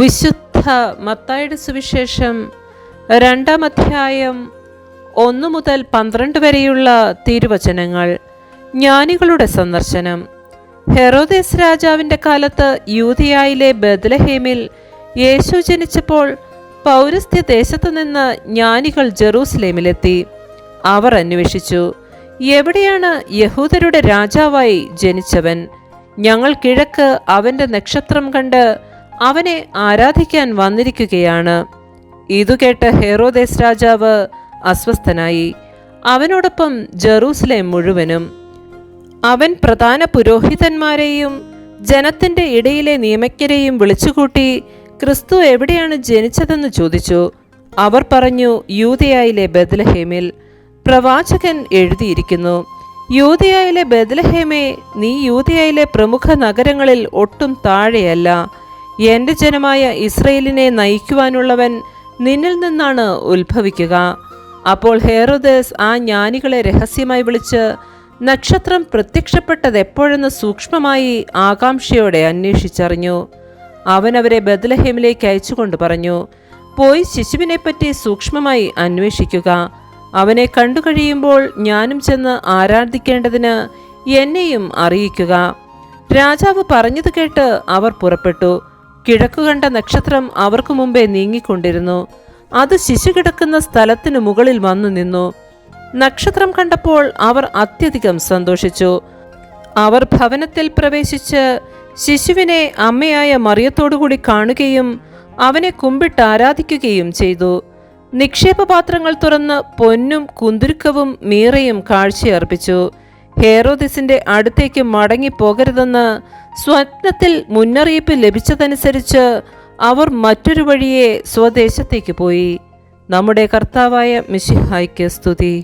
വിശുദ്ധ മത്തായിയുടെ സുവിശേഷം 2-ാം അധ്യായം 1 മുതൽ 12 വരെയുള്ള തിരുവചനങ്ങൾ. ജ്ഞാനികളുടെ സന്ദർശനം. ഹെറോദേസ് രാജാവിൻ്റെ കാലത്ത് യൂദയായിലെ ബെത്ലഹേമിൽ യേശു ജനിച്ചപ്പോൾ പൗരസ്ത്യ ദേശത്തു നിന്ന് ജ്ഞാനികൾ ജെറൂസലേമിലെത്തി. അവർ അന്വേഷിച്ചു, എവിടെയാണ് യഹൂദരുടെ രാജാവായി ജനിച്ചവൻ? ഞങ്ങൾ കിഴക്ക് അവൻ്റെ നക്ഷത്രം കണ്ട് അവനെ ആരാധിക്കാൻ വന്നിരിക്കുകയാണ്. ഇതുകേട്ട് ഹെറോദേസ് രാജാവ് അസ്വസ്ഥനായി. അവനോടൊപ്പം ജെറൂസലേം മുഴുവനും. അവൻ പ്രധാന പുരോഹിതന്മാരെയും ജനത്തിൻ്റെ ഇടയിലെ നിയമജ്ഞരെയും വിളിച്ചുകൂട്ടി ക്രിസ്തു എവിടെയാണ് ജനിച്ചതെന്ന് ചോദിച്ചു. അവർ പറഞ്ഞു, യൂദയായിലെ ബെത്ലഹേമിൽ. പ്രവാചകൻ എഴുതിയിരിക്കുന്നു, യൂദയായിലെ ബെത്ലഹേമേ, നീ യൂദയായിലെ പ്രമുഖ നഗരങ്ങളിൽ ഒട്ടും താഴെയല്ല. എൻ്റെ ജനമായ ഇസ്രയേലിനെ നയിക്കുവാനുള്ളവൻ നിന്നിൽ നിന്നാണ് ഉത്ഭവിക്കുക. അപ്പോൾ ഹെറോദേസ് ആ ജ്ഞാനികളെ രഹസ്യമായി വിളിച്ച് നക്ഷത്രം പ്രത്യക്ഷപ്പെട്ടത് എപ്പോഴെന്ന് സൂക്ഷ്മമായി ആകാംക്ഷയോടെ അന്വേഷിച്ചറിഞ്ഞു. അവൻ അവരെ ബെത്ലഹേമിലേക്ക് അയച്ചുകൊണ്ട് പറഞ്ഞു, പോയി ശിശുവിനെപ്പറ്റി സൂക്ഷ്മമായി അന്വേഷിക്കുക. അവനെ കണ്ടു കഴിയുമ്പോൾ ഞാനും ചെന്ന് ആരാധിക്കേണ്ടതിന് എന്നെയും അറിയിക്കുക. രാജാവ് പറഞ്ഞത് കേട്ട് അവർ പുറപ്പെട്ടു. കിഴക്കു കണ്ട നക്ഷത്രം അവർക്ക് മുമ്പേ നീങ്ങിക്കൊണ്ടിരുന്നു. അത് ശിശു കിടക്കുന്ന സ്ഥലത്തിനു മുകളിൽ വന്നു നിന്നു. നക്ഷത്രം കണ്ടപ്പോൾ അവർ അത്യധികം സന്തോഷിച്ചു. അവർ ഭവനത്തിൽ പ്രവേശിച്ച് ശിശുവിനെ അമ്മയായ മറിയത്തോടുകൂടി കാണുകയും അവനെ കുമ്പിട്ട് ആരാധിക്കുകയും ചെയ്തു. നിക്ഷേപപാത്രങ്ങൾ തുറന്ന് പൊന്നും കുന്തുരുക്കവും മീറയും കാഴ്ചയർപ്പിച്ചു. ഹെറോദിസിന്റെ അടുത്തേക്ക് മടങ്ങിപ്പോകരുതെന്ന് സ്വപ്നത്തിൽ മുന്നറിയിപ്പ് ലഭിച്ചതനുസരിച്ച് അവർ മറ്റൊരു വഴിയെ സ്വദേശത്തേക്ക് പോയി. നമ്മുടെ കർത്താവായ മിശിഹായ്ക്ക് സ്തുതി.